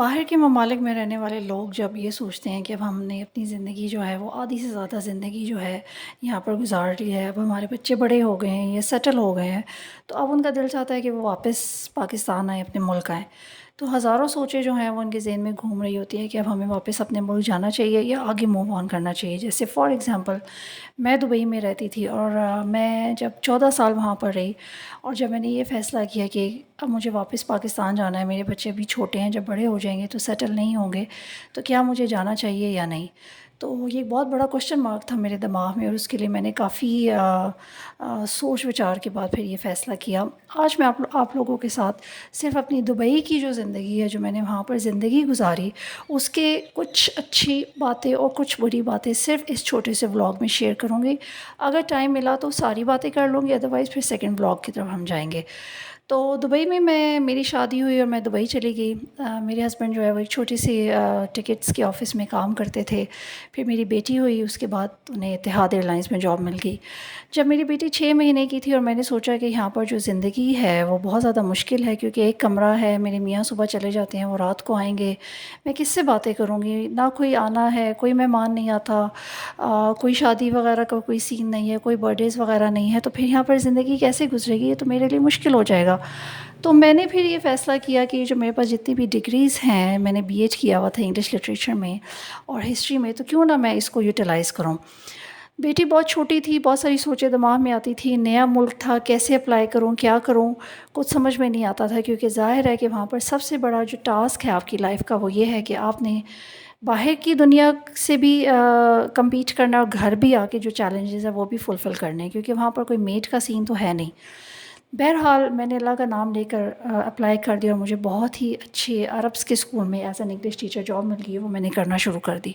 باہر کے ممالک میں رہنے والے لوگ جب یہ سوچتے ہیں کہ اب ہم نے اپنی زندگی جو ہے وہ آدھی سے زیادہ زندگی جو ہے یہاں پر گزار لی ہے، اب ہمارے بچے بڑے ہو گئے ہیں یا سیٹل ہو گئے ہیں، تو اب ان کا دل چاہتا ہے کہ وہ واپس پاکستان آئیں، اپنے ملک آئیں۔ تو ہزاروں سوچیں جو ہیں وہ ان کے ذہن میں گھوم رہی ہوتی ہیں کہ اب ہمیں واپس اپنے ملک جانا چاہیے یا آگے موو آن کرنا چاہیے۔ جیسے فار ایگزامپل میں دبئی میں رہتی تھی، اور میں جب 14 سال وہاں پر رہی، اور جب میں نے یہ فیصلہ کیا کہ اب مجھے واپس پاکستان جانا ہے، میرے بچے ابھی چھوٹے ہیں، جب بڑے ہو جائیں گے تو سیٹل نہیں ہوں گے، تو کیا مجھے جانا چاہیے یا نہیں؟ تو یہ ایک بہت بڑا کوشچن مارک تھا میرے دماغ میں، اور اس کے لیے میں نے کافی سوچ وچار کے بعد پھر یہ فیصلہ کیا۔ آج میں آپ لوگوں کے ساتھ صرف اپنی دبئی کی جو زندگی ہے، جو میں نے وہاں پر زندگی گزاری، اس کے کچھ اچھی باتیں اور کچھ بری باتیں صرف اس چھوٹے سے ولاگ میں شیئر کروں گی۔ اگر ٹائم ملا تو ساری باتیں کر لوں گی، ادروائز پھر سیکنڈ ولاگ کی طرف ہم جائیں گے۔ تو دبئی میں میری شادی ہوئی اور میں دبئی چلی گئی۔ میرے ہسبینڈ جو ہے وہ ایک چھوٹی سی ٹکٹس کے آفس میں کام کرتے تھے۔ پھر میری بیٹی ہوئی، اس کے بعد انہیں اتحاد ایئر لائنس میں جاب مل گئی۔ جب میری بیٹی 6 مہینے کی تھی اور میں نے سوچا کہ یہاں پر جو زندگی ہے وہ بہت زیادہ مشکل ہے، کیونکہ ایک کمرہ ہے، میرے میاں صبح چلے جاتے ہیں، وہ رات کو آئیں گے، میں کس سے باتیں کروں گی؟ نہ کوئی آنا ہے، کوئی مہمان نہیں آتا، کوئی شادی وغیرہ کا کوئی سین نہیں ہے، کوئی برتھ ڈیز وغیرہ نہیں ہے، تو پھر یہاں پر زندگی کیسے گزرے گی؟ یہ تو میرے لیے مشکل ہو جائے گا۔ تو میں نے پھر یہ فیصلہ کیا کہ جو میرے پاس جتنی بھی ڈگریز ہیں، میں نے BA کیا ہوا تھا انگلش لٹریچر میں اور ہسٹری میں، تو کیوں نہ میں اس کو یوٹیلائز کروں۔ بیٹی بہت چھوٹی تھی، بہت ساری سوچیں دماغ میں آتی تھی، نیا ملک تھا، کیسے اپلائی کروں، کیا کروں، کچھ سمجھ میں نہیں آتا تھا، کیونکہ ظاہر ہے کہ وہاں پر سب سے بڑا جو ٹاسک ہے آپ کی لائف کا وہ یہ ہے کہ آپ نے باہر کی دنیا سے بھی کمپیٹ کرنا، اور گھر بھی آ کے جو چیلنجز ہیں وہ بھی فلفل کرنے ہیں، کیونکہ وہاں پر کوئی میٹ کا سین تو ہے نہیں۔ بہرحال میں نے اللہ کا نام لے کر اپلائی کر دیا، اور مجھے بہت ہی اچھے عربس کے اسکول میں as an English teacher job مل گئی، وہ میں نے کرنا شروع کر دی۔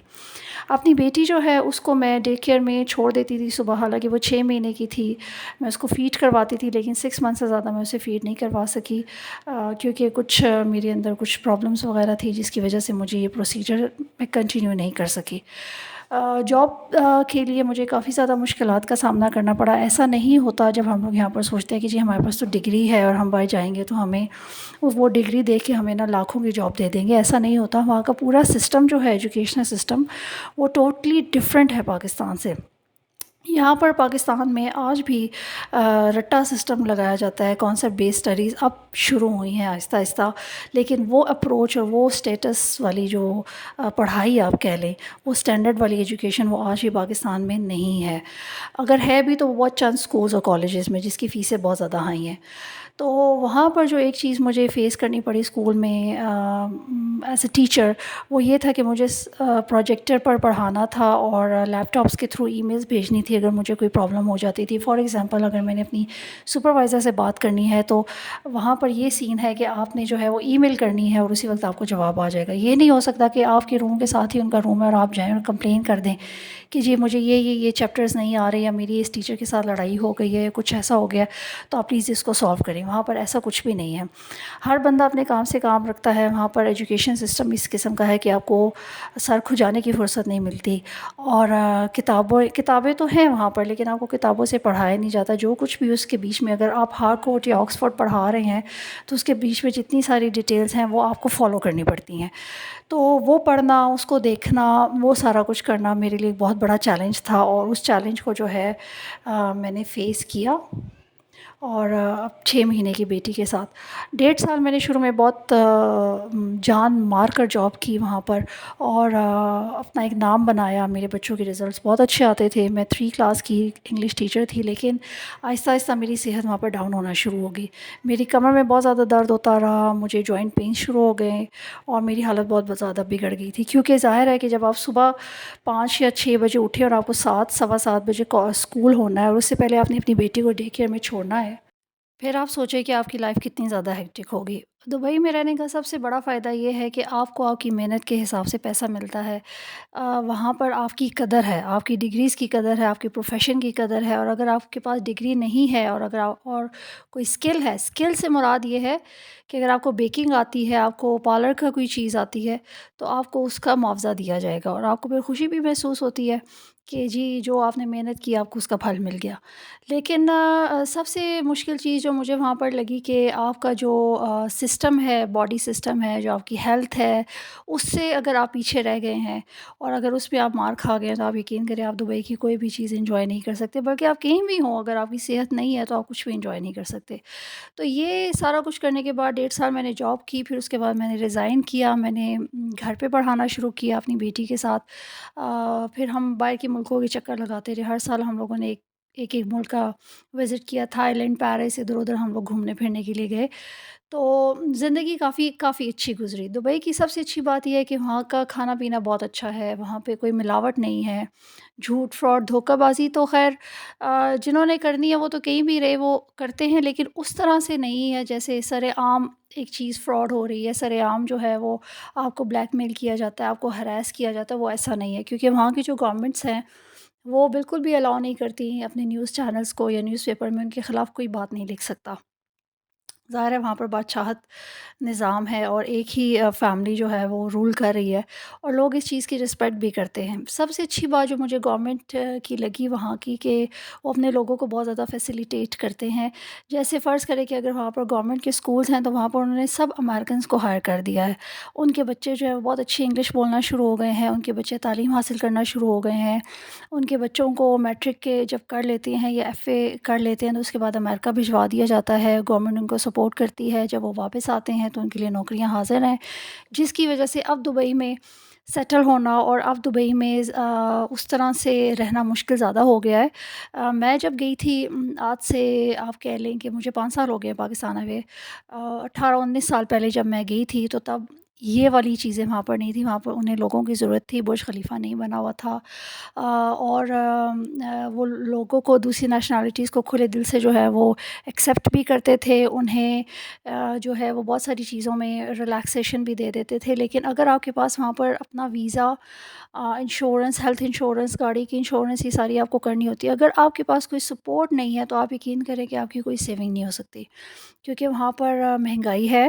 اپنی بیٹی جو ہے اس کو میں ڈے کیئر میں چھوڑ دیتی تھی صبح، حالانکہ وہ 6 مہینے کی تھی، میں اس کو فیڈ کرواتی تھی، لیکن 6 منتھ سے زیادہ میں اسے فیڈ نہیں کروا سکی، کیونکہ کچھ میرے اندر کچھ پرابلمس وغیرہ تھی، جس کی وجہ سے مجھے یہ پروسیجر میں کنٹینیو نہیں کر سکی۔ جاب کے لیے مجھے کافی زیادہ مشکلات کا سامنا کرنا پڑا۔ ایسا نہیں ہوتا جب ہم لوگ یہاں پر سوچتے ہیں کہ جی ہمارے پاس تو ڈگری ہے اور ہم باہر جائیں گے تو ہمیں وہ ڈگری دیکھ کے ہمیں نا لاکھوں کی جاب دے دیں گے، ایسا نہیں ہوتا۔ وہاں کا پورا سسٹم جو ہے، ایجوکیشنل سسٹم، وہ ٹوٹلی ڈفرینٹ ہے پاکستان سے۔ یہاں پر پاکستان میں آج بھی رٹا سسٹم لگایا جاتا ہے، کانسیپٹ بیس اسٹڈیز اب شروع ہوئی ہیں آہستہ آہستہ، لیکن وہ اپروچ اور وہ اسٹیٹس والی جو پڑھائی آپ کہہ لیں، وہ اسٹینڈرڈ والی ایجوکیشن وہ آج بھی پاکستان میں نہیں ہے۔ اگر ہے بھی تو وہ بہت چند اسکولز اور کالجز میں، جس کی فیسیں بہت زیادہ ہائی ہیں۔ تو وہاں پر جو ایک چیز مجھے فیس کرنی پڑی اسکول میں ایز اے ٹیچر، وہ یہ تھا کہ مجھے پروجیکٹر پر پڑھانا تھا اور لیپ ٹاپس کے تھرو ای میلز بھیجنی تھی اگر مجھے کوئی پرابلم ہو جاتی تھی۔ فار ایگزامپل اگر میں نے اپنی سپروائزر سے بات کرنی ہے تو وہاں پر یہ سین ہے کہ آپ نے جو ہے وہ ای میل کرنی ہے اور اسی وقت آپ کو جواب آ جائے گا۔ یہ نہیں ہو سکتا کہ آپ کے روم کے ساتھ ہی ان کا روم ہے اور آپ جائیں اور کمپلین کر دیں کہ جی مجھے یہ چیپٹرز نہیں آ رہے، یا میری اس ٹیچر کے ساتھ لڑائی ہو گئی ہے، یا کچھ ایسا ہو گیا، تو آپ پلیز اس کو سالو کریں۔ وہاں پر ایسا کچھ بھی نہیں ہے، ہر بندہ اپنے کام سے کام رکھتا ہے۔ وہاں پر ایجوکیشن سسٹم اس قسم کا ہے کہ آپ کو سر کھجانے کی فرصت نہیں ملتی، اور کتابیں تو ہیں وہاں پر، لیکن آپ کو کتابوں سے پڑھایا نہیں جاتا۔ جو کچھ بھی اس کے بیچ میں، اگر آپ ہارکوٹ یا آکسفورڈ پڑھا رہے ہیں تو اس کے بیچ میں جتنی ساری ڈیٹیلز ہیں وہ آپ کو فالو کرنی پڑتی ہیں۔ تو وہ پڑھنا، اس کو دیکھنا، وہ سارا کچھ کرنا میرے لیے ایک بہت بڑا چیلنج تھا، اور اس چیلنج کو جو ہے میں نے فیس کیا۔ اور اب 6 مہینے کی بیٹی کے ساتھ 1.5 سال میں نے شروع میں بہت جان مار کر جاب کی وہاں پر، اور اپنا ایک نام بنایا۔ میرے بچوں کے رزلٹس بہت اچھے آتے تھے، میں 3 کلاس کی انگلش ٹیچر تھی، لیکن آہستہ آہستہ میری صحت وہاں پر ڈاؤن ہونا شروع ہو گئی۔ میری کمر میں بہت زیادہ درد ہوتا رہا، مجھے جوائنٹ پین شروع ہو گئے، اور میری حالت بہت زیادہ بگڑ گئی تھی، کیونکہ ظاہر ہے کہ جب آپ صبح 5 یا 6 بجے اٹھے اور آپ کو 7 سوا 7 بجے اسکول ہونا ہے، اور اس سے پہلے آپ نے اپنی بیٹی کو ڈے کیئر میں چھوڑنا ہے، پھر آپ سوچیں کہ آپ کی لائف کتنی زیادہ ہیکٹک ہوگی۔ دبئی میں رہنے کا سب سے بڑا فائدہ یہ ہے کہ آپ کو آپ کی محنت کے حساب سے پیسہ ملتا ہے۔ وہاں پر آپ کی قدر ہے، آپ کی ڈگریز کی قدر ہے، آپ کے پروفیشن کی قدر ہے، اور اگر آپ کے پاس ڈگری نہیں ہے اور اگر آپ اور کوئی اسکل ہے، اسکل سے مراد یہ ہے کہ اگر آپ کو بیکنگ آتی ہے، آپ کو پارلر کا کوئی چیز آتی ہے، تو آپ کو اس کا معاوضہ دیا جائے گا، اور آپ کو پھر خوشی بھی محسوس ہوتی ہے کہ جی جو آپ نے محنت کی آپ کو اس کا پھل مل گیا۔ لیکن سب سے مشکل چیز جو مجھے وہاں پر لگی کہ آپ کا جو سسٹم ہے، باڈی سسٹم ہے، جو آپ کی ہیلتھ ہے، اس سے اگر آپ پیچھے رہ گئے ہیں اور اگر اس پہ آپ مار کھا گئے ہیں تو آپ یقین کریں آپ دبئی کی کوئی بھی چیز انجوائے نہیں کر سکتے، بلکہ آپ کہیں بھی ہوں اگر آپ کی صحت نہیں ہے تو آپ کچھ بھی انجوائے نہیں کر سکتے۔ تو یہ سارا کچھ کرنے کے بعد 1.5 سال میں نے جاب کی، پھر اس کے بعد میں نے ریزائن کیا، میں نے گھر پہ پڑھانا شروع کیا اپنی بیٹی کے ساتھ۔ پھر ہم باہر کے ملکوں کے چکر لگاتے رہے، ہر سال ہم لوگوں نے ایک ملک کا وزٹ کیا، تھائی لینڈ، پیرس، ادھر ادھر ہم لوگ گھومنے پھرنے کے لیے گئے۔ تو زندگی کافی کافی اچھی گزری۔ دبئی کی سب سے اچھی بات یہ ہے کہ وہاں کا کھانا پینا بہت اچھا ہے، وہاں پہ کوئی ملاوٹ نہیں ہے، جھوٹ فراڈ دھوکہ بازی تو خیر جنہوں نے کرنی ہے وہ تو کہیں بھی رہے وہ کرتے ہیں، لیکن اس طرح سے نہیں ہے جیسے سر عام ایک چیز فراڈ ہو رہی ہے، سر عام جو ہے وہ آپ کو بلیک میل کیا جاتا ہے، آپ کو ہراس کیا جاتا ہے، وہ ایسا نہیں ہے کیونکہ وہاں کی جو گورنمنٹس ہیں وہ بالکل بھی الاؤ نہیں کرتی اپنے نیوز چینلز کو یا نیوز پیپر میں ان کے خلاف کوئی بات نہیں لکھ سکتا۔ ظاہر ہے وہاں پر بادشاہت نظام ہے اور ایک ہی فیملی جو ہے وہ رول کر رہی ہے اور لوگ اس چیز کی رسپیکٹ بھی کرتے ہیں۔ سب سے اچھی بات جو مجھے گورنمنٹ کی لگی وہاں کی کہ وہ اپنے لوگوں کو بہت زیادہ فیسیلیٹیٹ کرتے ہیں۔ جیسے فرض کرے کہ اگر وہاں پر گورنمنٹ کے اسکولز ہیں تو وہاں پر انہوں نے سب امریکنز کو ہائر کر دیا ہے، ان کے بچے جو ہے وہ بہت اچھی انگلش بولنا شروع ہو گئے ہیں، ان کے بچے تعلیم حاصل کرنا شروع ہو گئے ہیں، ان کے بچوں کو میٹرک کے جب کر لیتے ہیں یا ایف اے کر لیتے ہیں تو اس کے بعد امریکہ بھجوا دیا جاتا ہے، گورنمنٹ ان کو سپورٹ کرتی ہے، جب وہ واپس آتے ہیں تو ان کے لیے نوکریاں حاضر ہیں، جس کی وجہ سے اب دبئی میں سیٹل ہونا اور اب دبئی میں اس طرح سے رہنا مشکل زیادہ ہو گیا ہے۔ میں جب گئی تھی آج سے آپ کہہ لیں کہ مجھے 5 سال ہو گئے پاکستان آئے ہوئے، 18 19 سال پہلے جب میں گئی تھی تو تب یہ والی چیزیں وہاں پر نہیں تھی، وہاں پر انہیں لوگوں کی ضرورت تھی، برج خلیفہ نہیں بنا ہوا تھا، اور وہ لوگوں کو دوسری نیشنلٹیز کو کھلے دل سے جو ہے وہ ایکسیپٹ بھی کرتے تھے، انہیں جو ہے وہ بہت ساری چیزوں میں ریلیکسیشن بھی دے دیتے تھے۔ لیکن اگر آپ کے پاس وہاں پر اپنا ویزا، انشورنس، ہیلتھ انشورنس، گاڑی کی انشورنس، یہ ساری آپ کو کرنی ہوتی ہے، اگر آپ کے پاس کوئی سپورٹ نہیں ہے تو آپ یقین کریں کہ آپ کی کوئی سیونگ نہیں ہو سکتی، کیونکہ وہاں پر مہنگائی ہے۔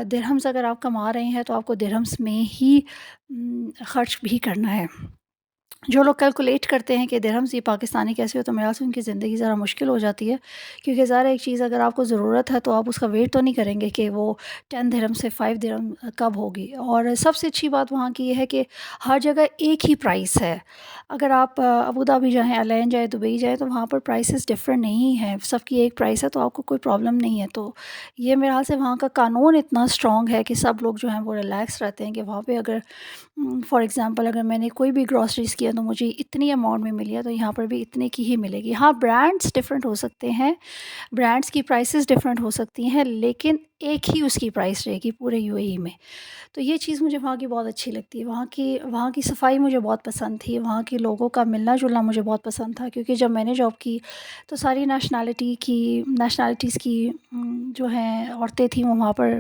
درہمز اگر آپ کما رہے ہیں تو آپ کو درہمز میں ہی خرچ بھی کرنا ہے۔ جو لوگ کیلکولیٹ کرتے ہیں کہ درہمز یہ پاکستانی کیسے ہو تو میرا سے ان کی زندگی ذرا مشکل ہو جاتی ہے، کیونکہ ظاہر ایک چیز اگر آپ کو ضرورت ہے تو آپ اس کا ویٹ تو نہیں کریں گے کہ وہ 10 درہم سے 5 درہم کب ہوگی۔ اور سب سے اچھی بات وہاں کی یہ ہے کہ ہر جگہ ایک ہی پرائس ہے۔ اگر آپ ابوظہبی جائیں، العین جائیں، دبئی جائیں تو وہاں پر پرائسز ڈفرینٹ نہیں ہیں، سب کی ایک پرائس ہے تو آپ کو کوئی پرابلم نہیں ہے۔ تو یہ میرے حال سے وہاں کا قانون اتنا اسٹرانگ ہے کہ سب لوگ جو ہیں وہ ریلیکس رہتے ہیں کہ وہاں پہ اگر فار ایگزامپل اگر میں نے کوئی بھی گروسریز کیا تو مجھے اتنی اماؤنٹ میں ملی ہے تو یہاں پر بھی اتنے کی ہی ملے گی۔ ہاں برانڈس ڈفرینٹ ہو سکتے ہیں، برانڈس کی پرائسز ڈفرینٹ ہو سکتی ہیں، لیکن ایک ہی اس کی پرائس رہے گی پورے یو اے ای میں۔ تو یہ چیز مجھے وہاں کی بہت اچھی لگتی ہے، وہاں کی صفائی مجھے بہت پسند تھی، وہاں کے لوگوں کا ملنا جلنا مجھے بہت پسند تھا، کیونکہ جب میں نے جاب کی تو ساری نیشنلٹیز کی جو ہیں عورتیں تھیں وہ وہاں پر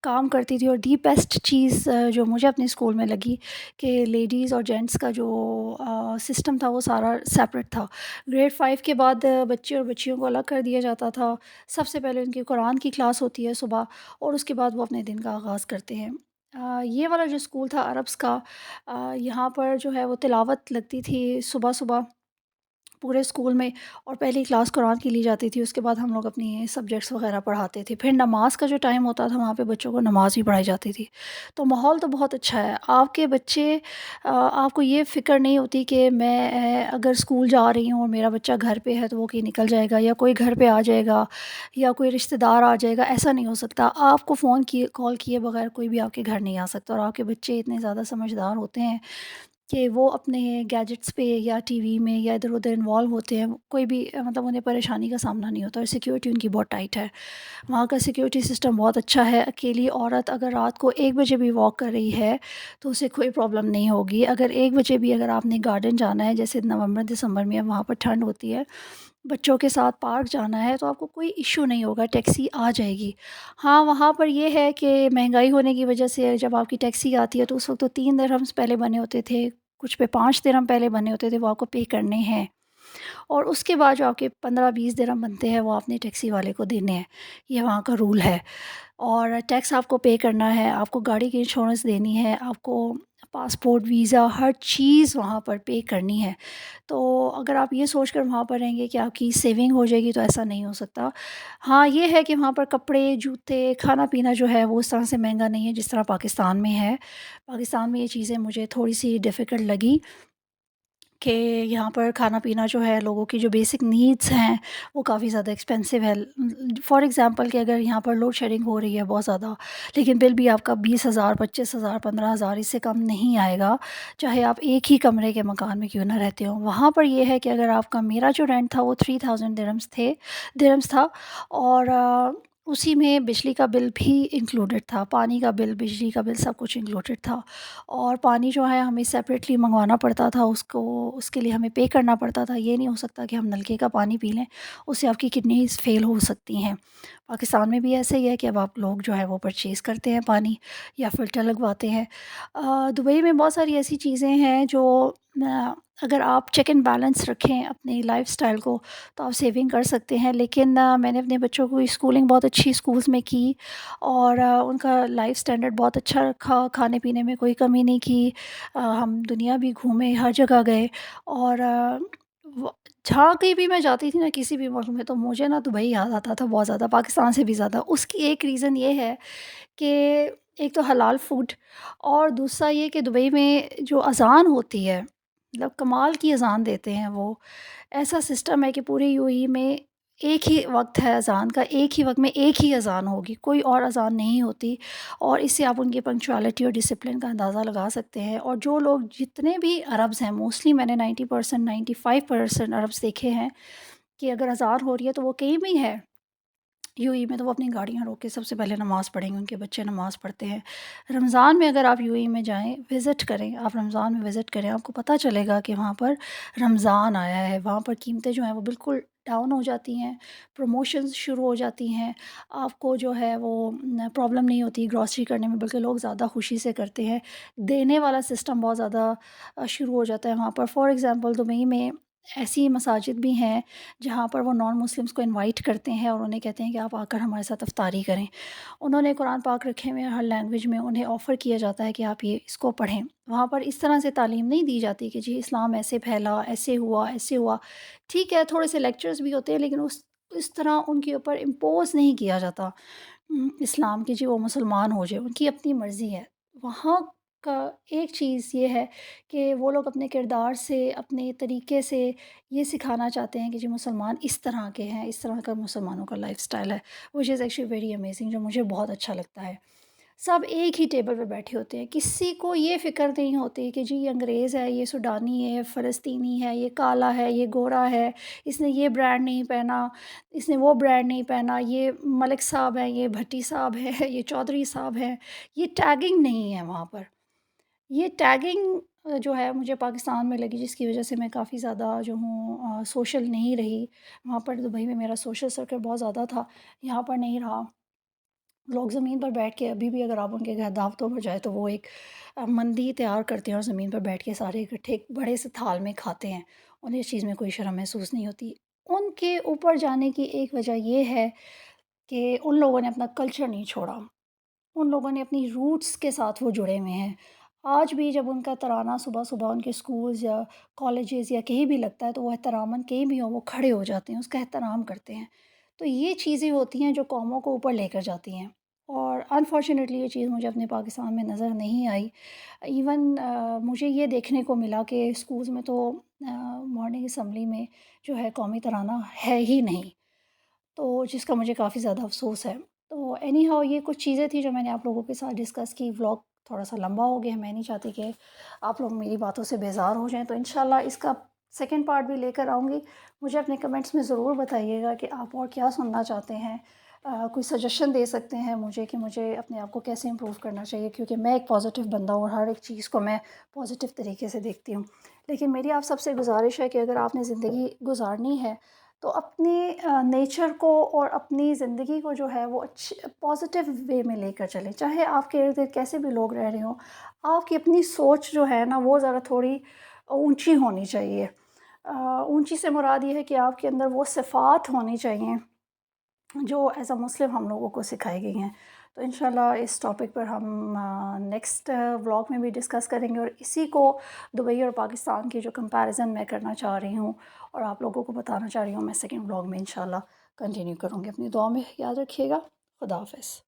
کام کرتی تھی، اور دی بیسٹ چیز جو مجھے اپنے اسکول میں لگی کہ لیڈیز اور جینٹس کا جو سسٹم تھا وہ سارا سیپریٹ تھا۔ گریڈ 5 کے بعد بچے اور بچیوں کو الگ کر دیا جاتا تھا، سب سے پہلے ان کی قرآن کی کلاس ہوتی ہے صبح، اور اس کے بعد وہ اپنے دن کا آغاز کرتے ہیں۔ یہ والا جو اسکول تھا عربس کا، یہاں پر جو ہے وہ تلاوت لگتی تھی صبح صبح پورے اسکول میں، اور پہلی کلاس قرآن کی لی جاتی تھی، اس کے بعد ہم لوگ اپنی سبجیکٹس وغیرہ پڑھاتے تھے، پھر نماز کا جو ٹائم ہوتا تھا وہاں پہ بچوں کو نماز بھی پڑھائی جاتی تھی۔ تو ماحول تو بہت اچھا ہے، آپ کے بچے آپ کو یہ فکر نہیں ہوتی کہ میں اگر اسکول جا رہی ہوں اور میرا بچہ گھر پہ ہے تو وہ کہیں نکل جائے گا یا کوئی گھر پہ آ جائے گا یا کوئی رشتہ دار آ جائے گا، ایسا نہیں ہو سکتا۔ آپ کو فون کیے کال کیے بغیر کوئی بھی آپ کے گھر نہیں آ سکتا، اور آپ کے بچے اتنے زیادہ سمجھدار ہوتے ہیں کہ وہ اپنے گیجٹس پہ یا ٹی وی میں یا ادھر ادھر انوالو ہوتے ہیں، کوئی بھی مطلب انہیں پریشانی کا سامنا نہیں ہوتا، اور سیکیورٹی ان کی بہت ٹائٹ ہے۔ وہاں کا سیکیورٹی سسٹم بہت اچھا ہے، اکیلی عورت اگر رات کو 1 بجے بھی واک کر رہی ہے تو اسے کوئی پرابلم نہیں ہوگی۔ اگر 1 بجے بھی اگر آپ نے گارڈن جانا ہے، جیسے نومبر دسمبر میں وہاں پر ٹھنڈ ہوتی ہے، بچوں کے ساتھ پارک جانا ہے تو آپ کو کوئی ایشو نہیں ہوگا، ٹیکسی آ جائے گی۔ ہاں وہاں پر یہ ہے کہ مہنگائی ہونے کی وجہ سے جب آپ کی ٹیکسی آتی ہے تو اس وقت تو 3 درہمز پہلے بنے ہوتے تھے، کچھ پہ 5 درہم پہلے بنے ہوتے تھے، وہ آپ کو پے کرنے ہیں، اور اس کے بعد جو آپ کے 15 20 درہم بنتے ہیں وہ آپ نے ٹیکسی والے کو دینے ہیں۔ یہ وہاں کا رول ہے، اور ٹیکس آپ کو پے کرنا ہے، آپ کو گاڑی کی انشورنس دینی ہے، آپ کو پاسپورٹ، ویزا، ہر چیز وہاں پر پے کرنی ہے۔ تو اگر آپ یہ سوچ کر وہاں پر رہیں گے کہ آپ کی سیونگ ہو جائے گی تو ایسا نہیں ہو سکتا۔ ہاں، یہ ہے کہ وہاں پر کپڑے، جوتے، کھانا پینا جو ہے وہ اس طرح سے مہنگا نہیں ہے جس طرح پاکستان میں ہے۔ پاکستان میں یہ چیزیں مجھے تھوڑی سی ڈیفیکلٹ لگی کہ یہاں پر کھانا پینا جو ہے لوگوں کی جو بیسک نیڈس ہیں وہ کافی زیادہ ایکسپینسو ہے۔ فار ایگزامپل کہ اگر یہاں پر لوڈ شیڈنگ ہو رہی ہے بہت زیادہ، لیکن بل بھی آپ کا 20,000، 25,000، 15,000 اس سے کم نہیں آئے گا، چاہے آپ ایک ہی کمرے کے مکان میں کیوں نہ رہتے ہوں۔ وہاں پر یہ ہے کہ اگر آپ کا، میرا جو رینٹ تھا وہ 3,000 درہمس تھا، اور اسی میں بجلی کا بل بھی انکلوڈیڈ تھا، پانی کا بل، بجلی کا بل، سب کچھ انکلوڈیڈ تھا۔ اور پانی جو ہے ہمیں سیپریٹلی منگوانا پڑتا تھا، اس کے لیے ہمیں پے کرنا پڑتا تھا۔ یہ نہیں ہو سکتا کہ ہم نلکے کا پانی پی لیں، اس سے آپ کی کڈنیز فیل ہو سکتی ہیں۔ پاکستان میں بھی ایسے ہی ہے کہ اب آپ لوگ جو ہے وہ پرچیز کرتے ہیں پانی یا فلٹر لگواتے ہیں۔ دبئی میں بہت ساری ایسی چیزیں ہیں جو اگر آپ چیک اینڈ بیلنس رکھیں اپنی لائف سٹائل کو تو آپ سیونگ کر سکتے ہیں۔ لیکن میں نے اپنے بچوں کو اسکولنگ بہت اچھی اسکولس میں کی، اور ان کا لائف سٹینڈرڈ بہت اچھا رکھا، کھانے پینے میں کوئی کمی نہیں کی۔ ہم دنیا بھی گھومے، ہر جگہ گئے، اور جہاں کہیں بھی میں جاتی تھی نا کسی بھی ملک میں، تو مجھے نا دبئی یاد آتا تھا بہت زیادہ، پاکستان سے بھی زیادہ۔ اس کی ایک ریزن یہ ہے کہ ایک تو حلال فوڈ، اور دوسرا یہ کہ دبئی میں جو اذان ہوتی ہے، مطلب کمال کی اذان دیتے ہیں وہ۔ ایسا سسٹم ہے کہ پورے یو اے میں ایک ہی وقت ہے اذان کا، ایک ہی وقت میں ایک ہی اذان ہوگی، کوئی اور اذان نہیں ہوتی، اور اس سے آپ ان کی پنکچوالٹی اور ڈسپلن کا اندازہ لگا سکتے ہیں۔ اور جو لوگ، جتنے بھی عربز ہیں، موسٹلی میں نے 90%، 95% عربز دیکھے ہیں کہ اگر اذان ہو رہی ہے تو وہ کہیں بھی ہے یو اے میں، تو وہ اپنی گاڑیاں روک کے سب سے پہلے نماز پڑھیں گے، ان کے بچے نماز پڑھتے ہیں۔ رمضان میں اگر آپ یو اے میں جائیں، وزٹ کریں، آپ رمضان میں وزٹ کریں، آپ کو پتہ چلے گا کہ وہاں پر رمضان آیا ہے، وہاں پر قیمتیں جو ہیں وہ بالکل ڈاؤن ہو جاتی ہیں، پروموشنز شروع ہو جاتی ہیں، آپ کو جو ہے وہ پرابلم نہیں ہوتی گراسری کرنے میں، بلکہ لوگ زیادہ خوشی سے کرتے ہیں۔ دینے والا سسٹم بہت زیادہ شروع ہو جاتا ہے وہاں پر۔ فار ایگزامپل دبئی میں ایسی مساجد بھی ہیں جہاں پر وہ نان مسلمس کو انوائٹ کرتے ہیں اور انہیں کہتے ہیں کہ آپ آ کر ہمارے ساتھ افطاری کریں۔ انہوں نے قرآن پاک رکھے ہوئے ہیں ہر لینگویج میں، انہیں آفر کیا جاتا ہے کہ آپ اس کو پڑھیں۔ وہاں پر اس طرح سے تعلیم نہیں دی جاتی کہ جی اسلام ایسے پھیلا، ایسے ہوا، ایسے ہوا۔ ٹھیک ہے، تھوڑے سے لیکچرز بھی ہوتے ہیں، لیکن اس طرح ان کے اوپر امپوز نہیں کیا جاتا اسلام کی، جی وہ مسلمان ہو جائے، ان کی اپنی مرضی ہے۔ وہاں کا ایک چیز یہ ہے کہ وہ لوگ اپنے کردار سے، اپنے طریقے سے یہ سکھانا چاہتے ہیں کہ جی مسلمان اس طرح کے ہیں، اس طرح کا مسلمانوں کا لائف سٹائل ہے، which is actually very amazing، جو مجھے بہت اچھا لگتا ہے۔ سب ایک ہی ٹیبل پہ بیٹھے ہوتے ہیں، کسی کو یہ فکر نہیں ہوتی کہ جی یہ انگریز ہے، یہ سوڈانی ہے، فلسطینی ہے، یہ کالا ہے، یہ گورا ہے، اس نے یہ برانڈ نہیں پہنا، اس نے وہ برانڈ نہیں پہنا، یہ ملک صاحب ہیں، یہ بھٹی صاحب ہے، یہ چودھری صاحب ہیں۔ یہ ٹیگنگ نہیں ہے وہاں پر۔ یہ ٹیگنگ جو ہے مجھے پاکستان میں لگی، جس کی وجہ سے میں کافی زیادہ جو ہوں سوشل نہیں رہی وہاں پر۔ دبئی میں میرا سوشل سرکل بہت زیادہ تھا، یہاں پر نہیں رہا۔ لوگ زمین پر بیٹھ کے، ابھی بھی اگر آپ ان کے گھر دعوتوں پر جائیں تو وہ ایک مندی تیار کرتے ہیں اور زمین پر بیٹھ کے سارے اکٹھے ایک بڑے سے تھال میں کھاتے ہیں، انہیں اس چیز میں کوئی شرم محسوس نہیں ہوتی۔ ان کے اوپر جانے کی ایک وجہ یہ ہے کہ ان لوگوں نے اپنا کلچر نہیں چھوڑا، ان لوگوں نے اپنی روٹس کے ساتھ وہ جڑے ہوئے ہیں۔ آج بھی جب ان کا ترانہ صبح صبح ان کے اسکولز یا کالجز یا کہیں بھی لگتا ہے تو وہ احتراماً کہیں بھی ہوں وہ کھڑے ہو جاتے ہیں، اس کا احترام کرتے ہیں۔ تو یہ چیزیں ہوتی ہیں جو قوموں کو اوپر لے کر جاتی ہیں، اور انفارچونیٹلی یہ چیز مجھے اپنے پاکستان میں نظر نہیں آئی۔ ایون مجھے یہ دیکھنے کو ملا کہ اسکولز میں تو مارننگ اسمبلی میں جو ہے قومی ترانہ ہے ہی نہیں، تو جس کا مجھے کافی زیادہ افسوس ہے۔ تو اینی ہاؤ یہ کچھ چیزیں تھیں جو میں نے آپ لوگوں کے ساتھ ڈسکس کی۔ ولاگ تھوڑا سا لمبا ہو گیا ہے، میں نہیں چاہتی کہ آپ لوگ میری باتوں سے بیزار ہو جائیں، تو انشاءاللہ اس کا سیکنڈ پارٹ بھی لے کر آؤں گی۔ مجھے اپنے کمنٹس میں ضرور بتائیے گا کہ آپ اور کیا سننا چاہتے ہیں، کوئی سجیشن دے سکتے ہیں مجھے کہ مجھے اپنے آپ کو کیسے امپروو کرنا چاہیے، کیونکہ میں ایک پازیٹیو بندہ ہوں اور ہر ایک چیز کو میں پازیٹیو طریقے سے دیکھتی ہوں۔ لیکن میری آپ سب سے گزارش ہے کہ اگر آپ نے زندگی گزارنی ہے تو اپنے نیچر کو اور اپنی زندگی کو جو ہے وہ پازیٹیو وے میں لے کر چلیں، چاہے آپ کے ارد گرد کیسے بھی لوگ رہ رہے ہوں۔ آپ کی اپنی سوچ جو ہے نا وہ ذرا تھوڑی اونچی ہونی چاہیے۔ اونچی سے مراد یہ ہے کہ آپ کے اندر وہ صفات ہونی چاہیے جو ایز اے مسلم ہم لوگوں کو سکھائی گئی ہیں۔ تو انشاءاللہ اس ٹاپک پر ہم نیکسٹ ولاگ میں بھی ڈسکس کریں گے، اور اسی کو دبئی اور پاکستان کی جو کمپیریزن میں کرنا چاہ رہی ہوں اور آپ لوگوں کو بتانا چاہ رہی ہوں، میں سیکنڈ ولاگ میں انشاءاللہ کنٹینیو کروں گی۔ اپنی دعا میں یاد رکھیے گا۔ خدا حافظ۔